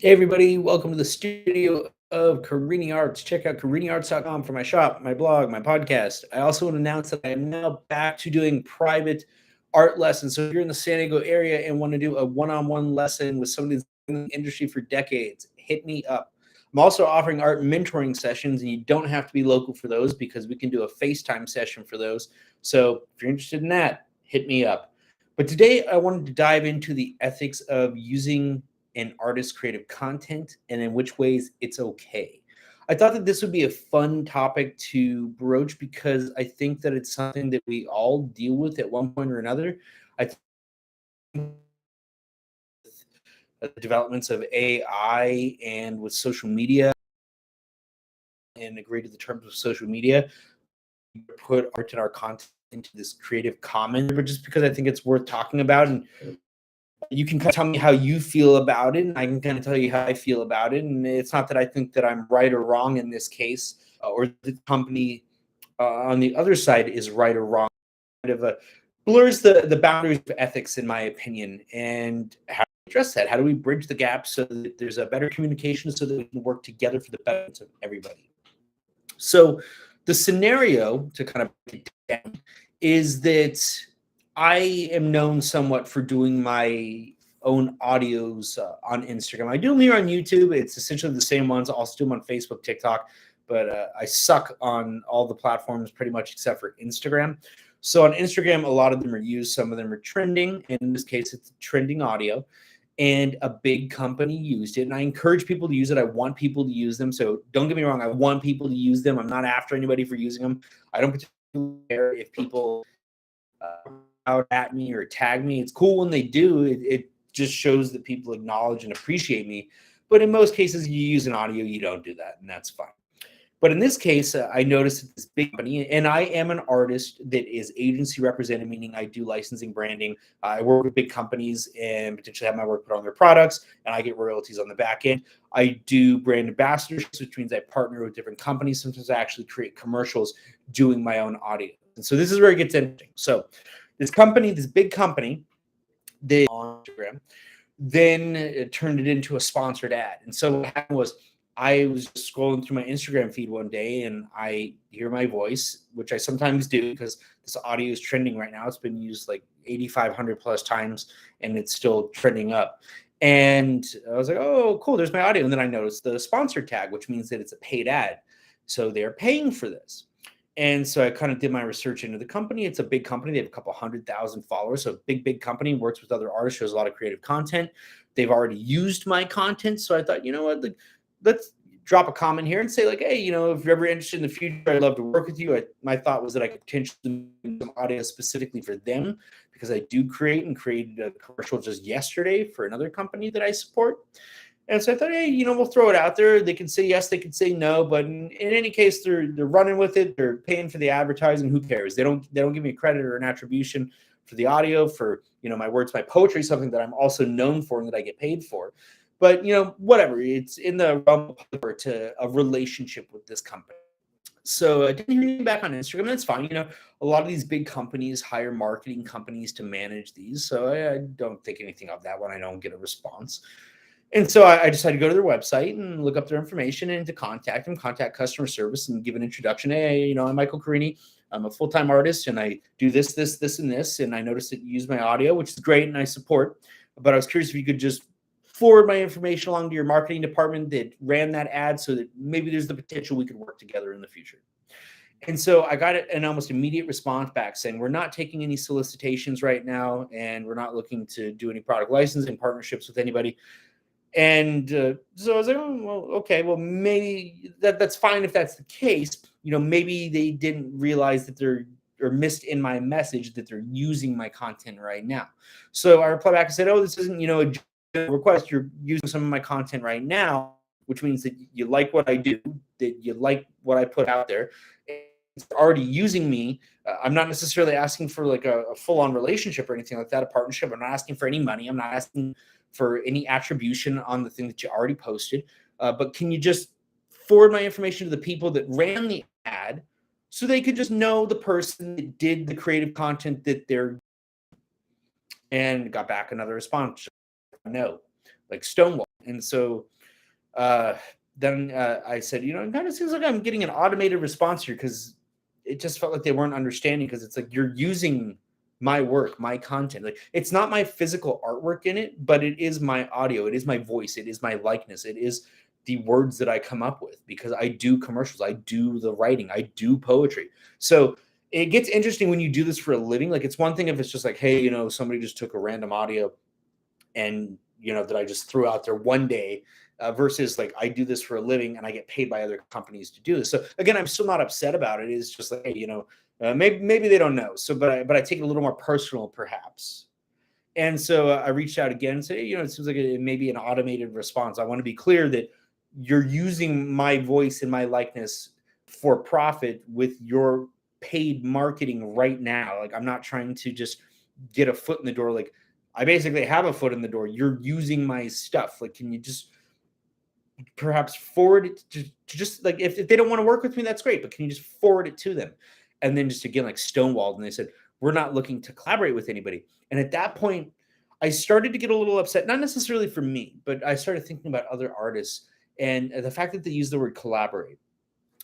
Hey everybody, welcome to the studio of Carini Arts. Check out CariniArts.com for my shop, my blog, my podcast. I also want to announce that I am now back to doing private art lessons. So if you're in the San Diego area and want to do a one-on-one lesson with somebody that's in the industry for decades, hit me up. I'm also offering art mentoring sessions, and you don't have to be local for those because we can do a FaceTime session for those. So if you're interested in that, hit me up. But today I wanted to dive into the ethics of using an artist's creative content and in which ways it's okay. I thought that this would be a fun topic to broach because I think that it's something that we all deal with at one point or another. I think the developments of AI and with social media and agree to the terms of social media, put art in our content into this creative commons, but just because I think it's worth talking about. And you can kind of tell me how you feel about it, and I can kind of tell you how I feel about it. And it's not that I think that I'm right or wrong in this case, or the company on the other side is right or wrong. Kind of blurs the boundaries of ethics, in my opinion. And how do we address that? How do we bridge the gap so that there's a better communication, so that we can work together for the benefit of everybody? So, the scenario to kind of break it down is that I am known somewhat for doing my own audios on Instagram. I do them here on YouTube. It's essentially the same ones. I also do them on Facebook, TikTok, but I suck on all the platforms pretty much except for Instagram. So on Instagram, a lot of them are used. Some of them are trending. And in this case, it's trending audio. And a big company used it. And I encourage people to use it. I want people to use them. So don't get me wrong. I want people to use them. I'm not after anybody for using them. I don't particularly care if people out at me or tag me. It's cool when they do. It just shows that people acknowledge and appreciate me. But in most cases, you use an audio, you don't do that, and that's fine. But in this case, I noticed that this big company, and I am an artist that is agency represented, meaning I do licensing, branding. I work with big companies and potentially have my work put on their products, and I get royalties on the back end. I do brand ambassadorships, which means I partner with different companies. Sometimes I actually create commercials doing my own audio. And so this is where it gets interesting. So this company, this big company, they on Instagram, then it turned it into a sponsored ad. And so what happened was I was just scrolling through my Instagram feed one day and I hear my voice, which I sometimes do because this audio is trending right now. It's been used like 8,500 plus times and it's still trending up. And I was like, oh, cool, there's my audio. And then I noticed the sponsor tag, which means that it's a paid ad. So they're paying for this. And so I kind of did my research into the company. It's a big company. They have a couple 100,000 followers. So big company, works with other artists, shows a lot of creative content. They've already used my content. So I thought, you know what, like, let's drop a comment here and say like, hey, if you're ever interested in the future, I'd love to work with you. My thought was that I could potentially do some audio specifically for them because I do create and created a commercial just yesterday for another company that I support. And so I thought, hey, we'll throw it out there. They can say yes, they can say no, but in any case, they're running with it. They're paying for the advertising. Who cares? They don't give me credit or an attribution for the audio, for my words, my poetry, something that I'm also known for and that I get paid for. But whatever. It's in the realm of to a relationship with this company. So I didn't hear anything back on Instagram. That's fine. A lot of these big companies hire marketing companies to manage these. So I don't think anything of that when I don't get a response. And so I decided to go to their website and look up their information and to contact them, contact customer service and give an introduction. Hey, I'm Michael Carini. I'm a full-time artist and I do this, and this. And I noticed that you use my audio, which is great and I support. But I was curious if you could just forward my information along to your marketing department that ran that ad so that maybe there's the potential we could work together in the future. And so I got an almost immediate response back saying, we're not taking any solicitations right now, and we're not looking to do any product licensing partnerships with anybody. And so I was like, oh, well, okay, well, maybe that's fine if that's the case. Maybe they didn't realize that they're or missed in my message that they're using my content right now. So I replied back and said, oh, this isn't, a request. You're using some of my content right now, which means that you like what I do, that you like what I put out there. It's already using me. I'm not necessarily asking for like a full-on relationship or anything like that, a partnership. I'm not asking for any money. I'm not asking for any attribution on the thing that you already posted. But can you just forward my information to the people that ran the ad so they could just know the person that did the creative content that they're, and got back another response. No, like Stonewall. And so uh, then I said, it kind of seems like I'm getting an automated response here, because it just felt like they weren't understanding, because it's like you're using my work, my content. Like, it's not my physical artwork in it, but it is my audio, it is my voice, it is my likeness, it is the words that I come up with, because I do commercials, I do the writing, I do poetry. So it gets interesting when you do this for a living. Like, it's one thing if it's just like, hey, somebody just took a random audio and that I just threw out there one day, versus like I do this for a living and I get paid by other companies to do this. So again, I'm still not upset about it. It's just like, hey, maybe they don't know. So, but I take it a little more personal, perhaps. And so I reached out again and said, hey, it seems like it may be an automated response. I want to be clear that you're using my voice and my likeness for profit with your paid marketing right now. Like, I'm not trying to just get a foot in the door. Like, I basically have a foot in the door. You're using my stuff. Like, can you just perhaps forward it to just like, if they don't want to work with me, that's great, but can you just forward it to them? And then just again, like, stonewalled. And they said, we're not looking to collaborate with anybody. And at that point, I started to get a little upset, not necessarily for me, but I started thinking about other artists and the fact that they use the word collaborate.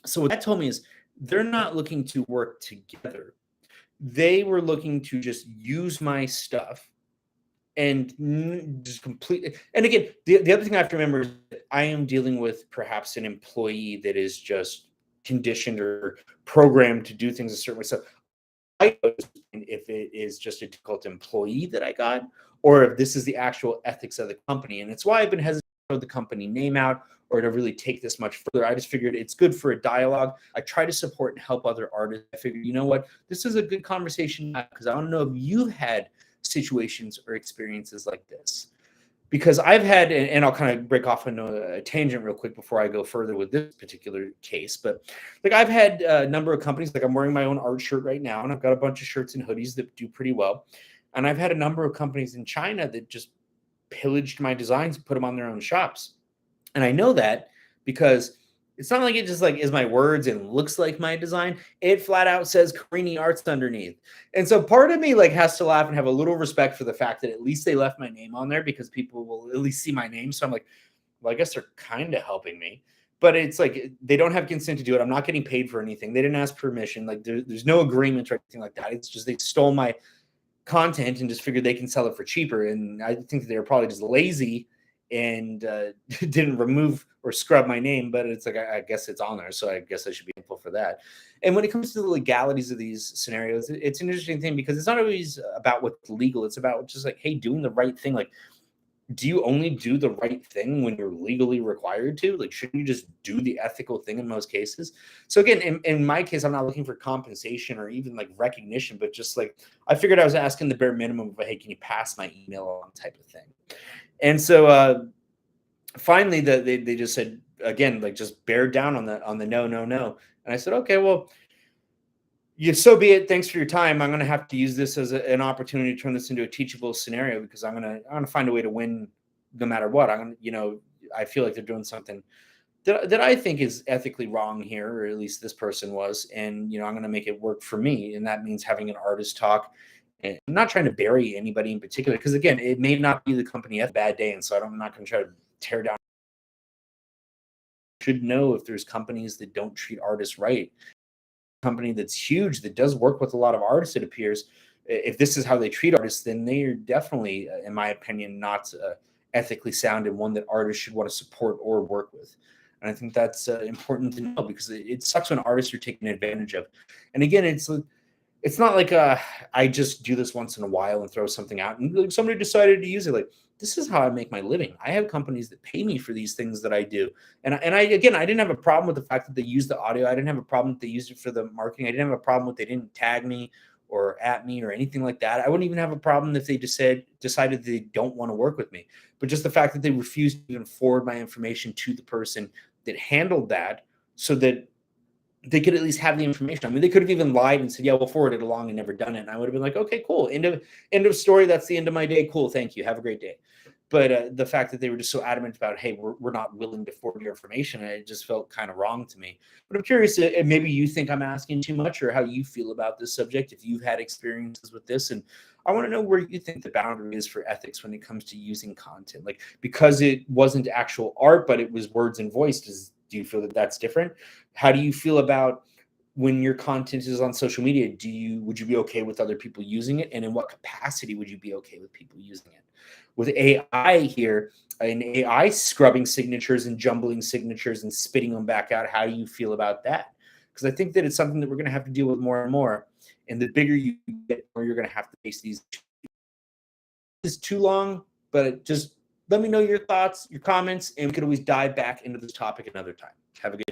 So what that told me is they're not looking to work together. They were looking to just use my stuff and just completely. And again, the other thing I have to remember is that I am dealing with perhaps an employee that is just conditioned or programmed to do things a certain way. So I know if it is just a difficult employee that I got, or if this is the actual ethics of the company. And it's why I've been hesitant to throw the company name out or to really take this much further. I just figured it's good for a dialogue. I try to support and help other artists. I figured, you know what, this is a good conversation, because I don't know if you've had situations or experiences like this. Because I've had, and I'll kind of break off on a tangent real quick before I go further with this particular case, but like, I've had a number of companies, like I'm wearing my own art shirt right now, and I've got a bunch of shirts and hoodies that do pretty well. And I've had a number of companies in China that just pillaged my designs and put them on their own shops. And I know that because it's not like it just like is my words and looks like my design. It flat out says Carini Arts underneath. And so part of me like has to laugh and have a little respect for the fact that at least they left my name on there, because people will at least see my name. So I'm like, well, I guess they're kind of helping me. But it's like they don't have consent to do it. I'm not getting paid for anything. They didn't ask permission. Like there's no agreement or anything like that. It's just they stole my content and just figured they can sell it for cheaper. And I think that they were probably just lazy and didn't remove or scrub my name, but it's like, I guess it's on there. So I guess I should be thankful for that. And when it comes to the legalities of these scenarios, it's an interesting thing, because it's not always about what's legal. It's about just like, hey, doing the right thing. Like, do you only do the right thing when you're legally required to? Like, shouldn't you just do the ethical thing in most cases? So again, in my case, I'm not looking for compensation or even like recognition, but just like, I figured I was asking the bare minimum of, hey, can you pass my email on type of thing? And so finally, they just said, again, like, just bear down on the no. And I said, okay, well, so be it. Thanks for your time. I'm going to have to use this as an opportunity to turn this into a teachable scenario, because I'm going to find a way to win no matter what. I feel like they're doing something that I think is ethically wrong here, or at least this person was. And, I'm going to make it work for me. And that means having an artist talk. And I'm not trying to bury anybody in particular, because again, it may not be the company at a bad day. And so I'm not going to try to tear down. Should know if there's companies that don't treat artists right. Company that's huge that does work with a lot of artists, it appears, if this is how they treat artists, then they are definitely, in my opinion, not ethically sound, and one that artists should want to support or work with. And I think that's important to know, because it sucks when artists are taken advantage of. And again, it's not like I just do this once in a while and throw something out and like somebody decided to use it. Like, this is how I make my living. I have companies that pay me for these things that I do. And I didn't have a problem with the fact that they used the audio. I didn't have a problem that they used it for the marketing. I didn't have a problem with they didn't tag me or at me or anything like that. I wouldn't even have a problem if they just decided they don't want to work with me. But just the fact that they refused to even forward my information to the person that handled that, so that they could at least have the information. I mean, they could have even lied and said, yeah, we'll forward it along, and never done it. And I would have been like, okay, cool. End of story. That's the end of my day. Cool. Thank you. Have a great day. But the fact that they were just so adamant about, hey, we're not willing to forward your information, it just felt kind of wrong to me. But I'm curious, maybe you think I'm asking too much, or how you feel about this subject, if you've had experiences with this. And I want to know where you think the boundary is for ethics when it comes to using content. Like, because it wasn't actual art, but it was words and voice, do you feel that that's different? How do you feel about when your content is on social media? Would you be okay with other people using it? And in what capacity would you be okay with people using it? With AI here, an AI scrubbing signatures and jumbling signatures and spitting them back out, how do you feel about that? Because I think that it's something that we're going to have to deal with more and more. And the bigger you get, the more you're going to have to face these. This is too long, but just let me know your thoughts, your comments, and we could always dive back into this topic another time. Have a good